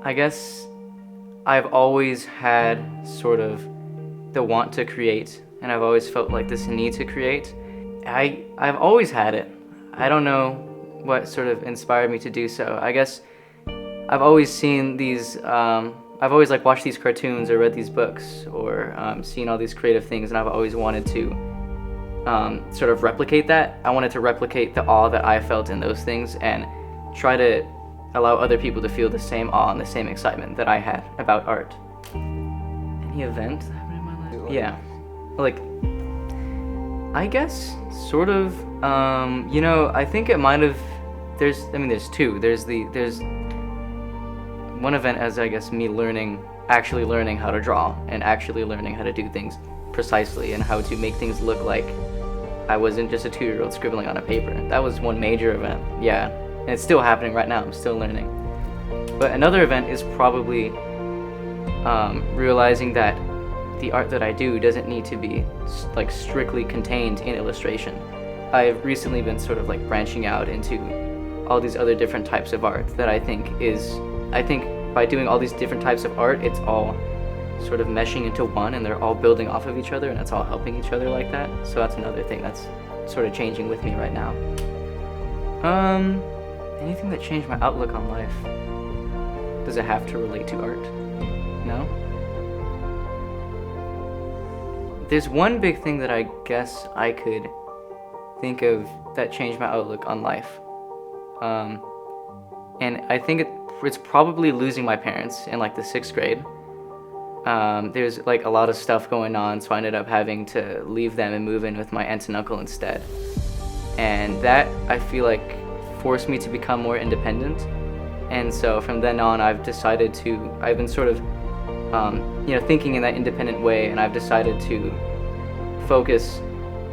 I guess I've always had sort of the want to create, and I've always felt like this need to create. I've always had it. I don't know what sort of inspired me to do so. I guess I've always seen these. I've always like watched these cartoons or read these books or seen all these creative things, and I've always wanted to sort of replicate that. I wanted to replicate the awe that I felt in those things and try to allow other people to feel the same awe and the same excitement that I had about art. Any event that happened in my life? Yeah. Like, I guess sort of, I think it might have, there's two. There's one event as, I guess, me actually learning how to draw and actually learning how to do things precisely and how to make things look like I wasn't just a 2-year-old scribbling on a paper. That was one major event, yeah. And it's still happening right now, I'm still learning. But another event is probably realizing that the art that I do doesn't need to be like strictly contained in illustration. I've recently been sort of like branching out into all these other different types of art that I think by doing all these different types of art, it's all sort of meshing into one and they're all building off of each other and it's all helping each other like that. So that's another thing that's sort of changing with me right now. Anything that changed my outlook on life? Does it have to relate to art? No? There's one big thing that I guess I could think of that changed my outlook on life. And I think it's probably losing my parents in like the 6th grade. There's like a lot of stuff going on, so I ended up having to leave them and move in with my aunt and uncle instead. And that, I feel like, forced me to become more independent. And so from then on, I've been sort of, thinking in that independent way, and I've decided to focus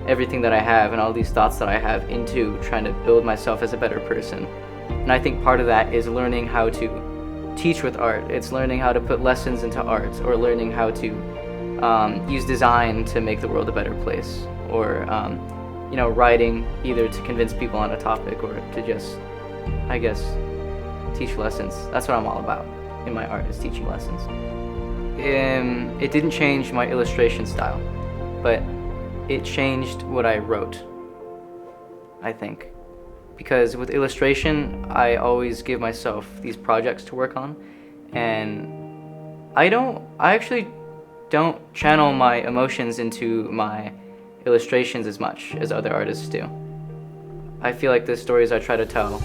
everything that I have and all these thoughts that I have into trying to build myself as a better person. And I think part of that is learning how to teach with art. It's learning how to put lessons into art, or learning how to use design to make the world a better place, or writing either to convince people on a topic or to just, I guess, teach lessons. That's what I'm all about in my art, is teaching lessons. It didn't change my illustration style, but it changed what I wrote, I think. Because with illustration, I always give myself these projects to work on, and I actually don't channel my emotions into my illustrations as much as other artists do. I feel like the stories I try to tell,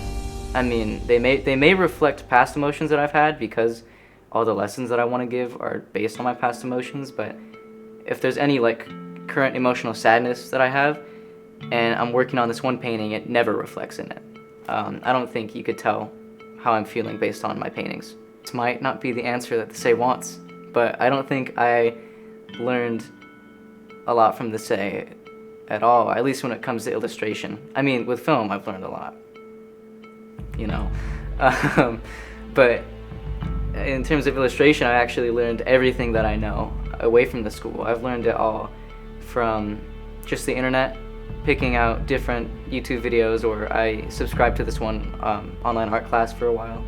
they may reflect past emotions that I've had, because all the lessons that I want to give are based on my past emotions, but if there's any like current emotional sadness that I have, and I'm working on this one painting, it never reflects in it. I don't think you could tell how I'm feeling based on my paintings. This might not be the answer that the Say wants, but I don't think I learned a lot from the Say at all, at least when it comes to illustration. With film, I've learned a lot, but in terms of illustration, I actually learned everything that I know away from the school. I've learned it all from just the internet, picking out different YouTube videos, or I subscribed to this one online art class for a while.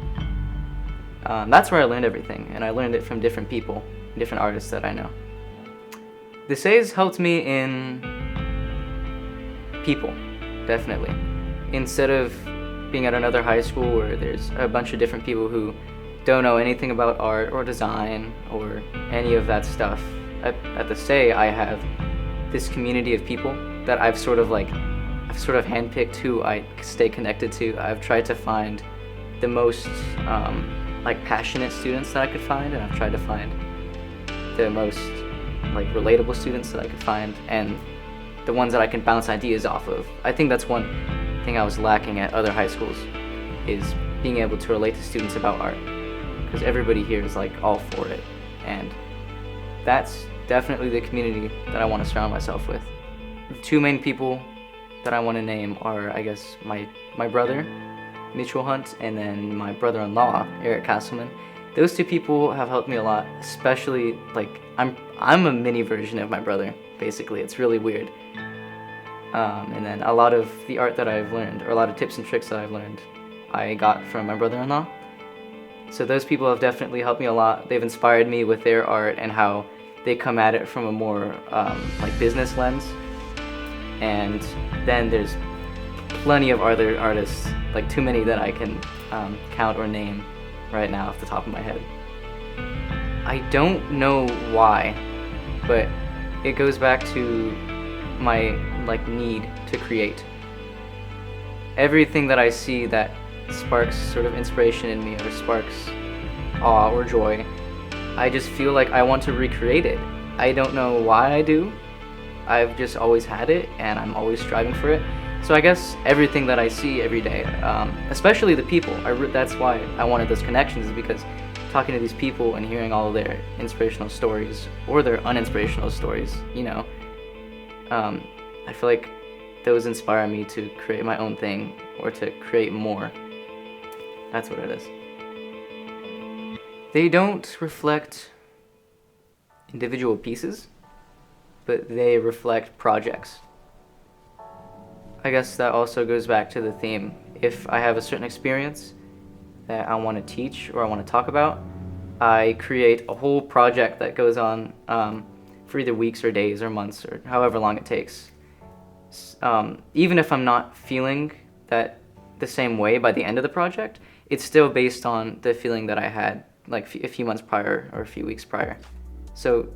That's where I learned everything, and I learned it from different people, different artists that I know. The Say's helped me in people, definitely. Instead of being at another high school where there's a bunch of different people who don't know anything about art or design or any of that stuff, at the Say I have this community of people that I've sort of handpicked who I stay connected to. I've tried to find the most passionate students that I could find, and I've tried to find the most relatable students that I could find, and the ones that I can bounce ideas off of. I think that's one thing I was lacking at other high schools, is being able to relate to students about art, because everybody here is all for it, and that's definitely the community that I want to surround myself with. The two main people that I want to name are, I guess, my brother, Mitchell Hunt, and then my brother-in-law, Eric Castleman. Those two people have helped me a lot, especially, I'm a mini version of my brother, basically. It's really weird. And then a lot of the art that I've learned, or a lot of tips and tricks that I've learned, I got from my brother-in-law. So those people have definitely helped me a lot. They've inspired me with their art and how they come at it from a more like business lens. And then there's plenty of other artists, like too many that I can count or name right now off the top of my head. I don't know why, but it goes back to my like need to create. Everything that I see that sparks sort of inspiration in me or sparks awe or joy, I just feel like I want to recreate it. I don't know why I do. I've just always had it and I'm always striving for it. So I guess everything that I see every day, especially the people, that's why I wanted those connections, is because talking to these people and hearing all of their inspirational stories or their uninspirational stories, you know, I feel like those inspire me to create my own thing or to create more. That's what it is. They don't reflect individual pieces, but they reflect projects. I guess that also goes back to the theme. If I have a certain experience that I want to teach or I want to talk about, I create a whole project that goes on for either weeks or days or months or however long it takes. Even if I'm not feeling that the same way by the end of the project, it's still based on the feeling that I had like a few months prior or a few weeks prior. So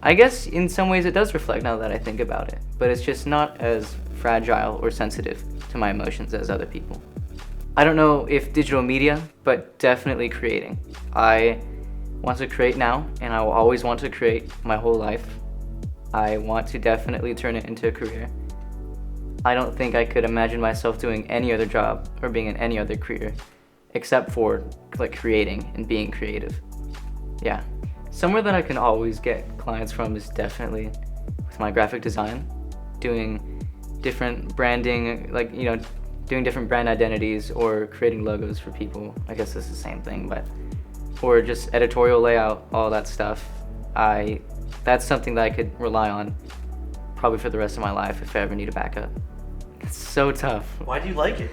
I guess in some ways it does reflect now that I think about it, but it's just not as fragile or sensitive to my emotions as other people. I don't know if digital media, but definitely creating. I want to create now, and I will always want to create my whole life. I want to definitely turn it into a career. I don't think I could imagine myself doing any other job or being in any other career except for like creating and being creative. Yeah. Somewhere that I can always get clients from is definitely with my graphic design, doing different branding, like, you know, doing different brand identities or creating logos for people. I guess it's the same thing, but, or just editorial layout, all that stuff. That's something that I could rely on probably for the rest of my life if I ever need a backup. It's so tough. Why do you like it?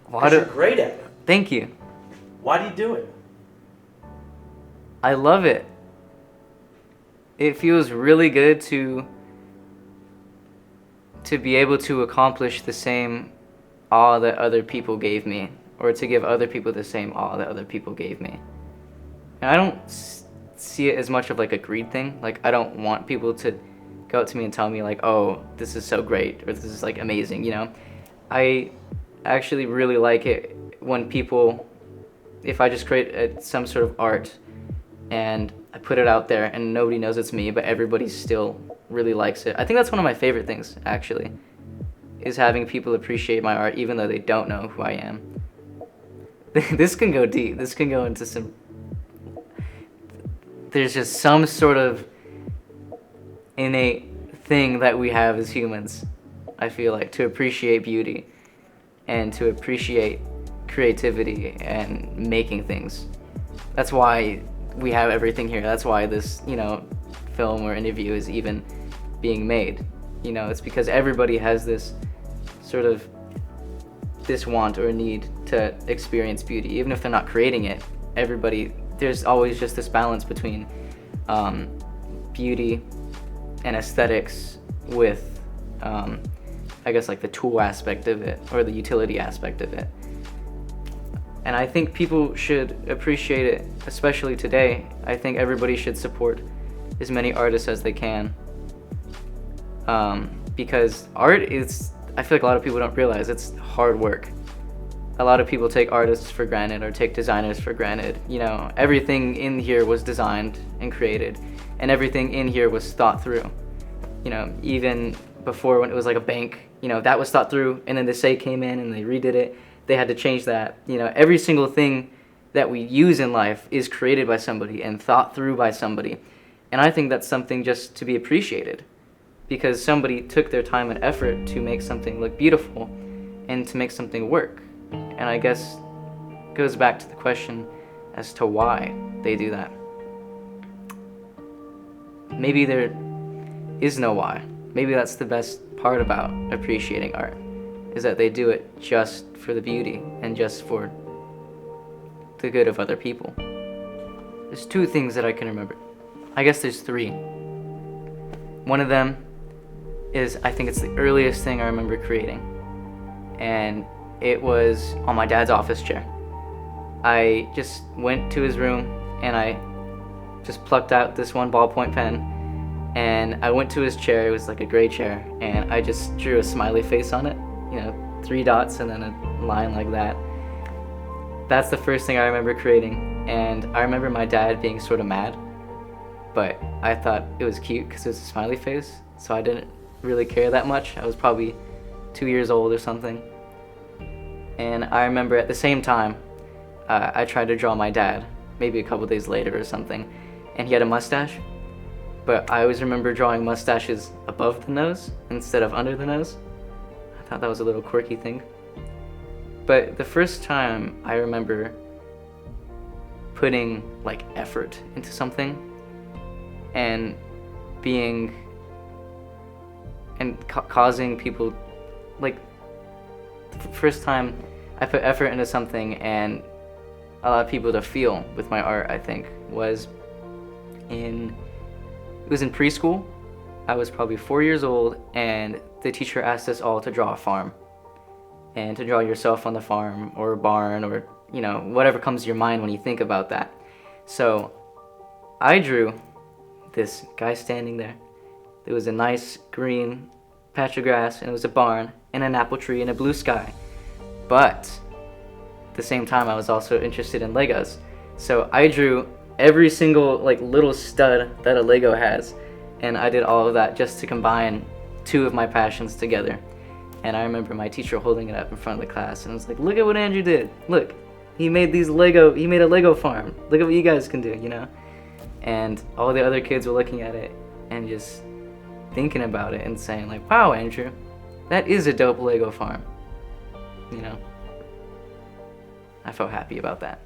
Because you're great at it. Thank you. Why do you do it? I love it. It feels really good to be able to accomplish the same awe that other people gave me, or to give other people the same awe that other people gave me. And I don't see it as much of like a greed thing. Like, I don't want people to go up to me and tell me like, oh, this is so great, or this is like amazing, you know? I actually really like it when people, if I just create some sort of art and I put it out there and nobody knows it's me, but everybody still really likes it. I think that's one of my favorite things, actually, is having people appreciate my art even though they don't know who I am. This can go deep. This can go into some... There's just some sort of innate thing that we have as humans, I feel like, to appreciate beauty and to appreciate creativity and making things. That's why we have everything here. That's why this, you know, film or interview is even being made. You know, it's because everybody has this sort of this want or need to experience beauty. Even if they're not creating it, everybody, there's always just this balance between beauty and aesthetics with, I guess, like the tool aspect of it or the utility aspect of it. And I think people should appreciate it, especially today. I think everybody should support as many artists as they can. Because art is, I feel like a lot of people don't realize, it's hard work. A lot of people take artists for granted or take designers for granted. You know, everything in here was designed and created, and everything in here was thought through. You know, even before when it was like a bank, you know, that was thought through, and then the Say came in and they redid it. They had to change that. You know, every single thing that we use in life is created by somebody and thought through by somebody. And I think that's something just to be appreciated, because somebody took their time and effort to make something look beautiful and to make something work. And I guess it goes back to the question as to why they do that. Maybe there is no why. Maybe that's the best part about appreciating art, is that they do it just for the beauty and just for the good of other people. There's two things that I can remember. I guess there's three. One of them is, I think it's the earliest thing I remember creating. And it was on my dad's office chair. I just went to his room and I just plucked out this one ballpoint pen, and I went to his chair. It was like a gray chair, and I just drew a smiley face on it, 3 dots and then a line like that. That's the first thing I remember creating, and I remember my dad being sort of mad, but I thought it was cute because it was a smiley face, so I didn't really care that much. I was probably 2 years old or something. And I remember at the same time, I tried to draw my dad, maybe a couple days later or something, and he had a mustache, but I always remember drawing mustaches above the nose instead of under the nose. I thought that was a little quirky thing. But the first time I remember putting like effort into something and being and causing people, like the first time I put effort into something and allowed people to feel with my art, I think, was in preschool. I was probably 4 years old, and the teacher asked us all to draw a farm, and to draw yourself on the farm or a barn or whatever comes to your mind when you think about that. So I drew this guy standing there. There was a nice green patch of grass, and it was a barn and an apple tree and a blue sky. But at the same time, I was also interested in Legos. So I drew every single little stud that a Lego has, and I did all of that just to combine two of my passions together. And I remember my teacher holding it up in front of the class, and it was like, "Look at what Andrew did! Look, he made a Lego farm. Look at what you guys can do, And all the other kids were looking at it and just thinking about it and saying like, "Wow, Andrew, that is a dope Lego farm." I felt happy about that.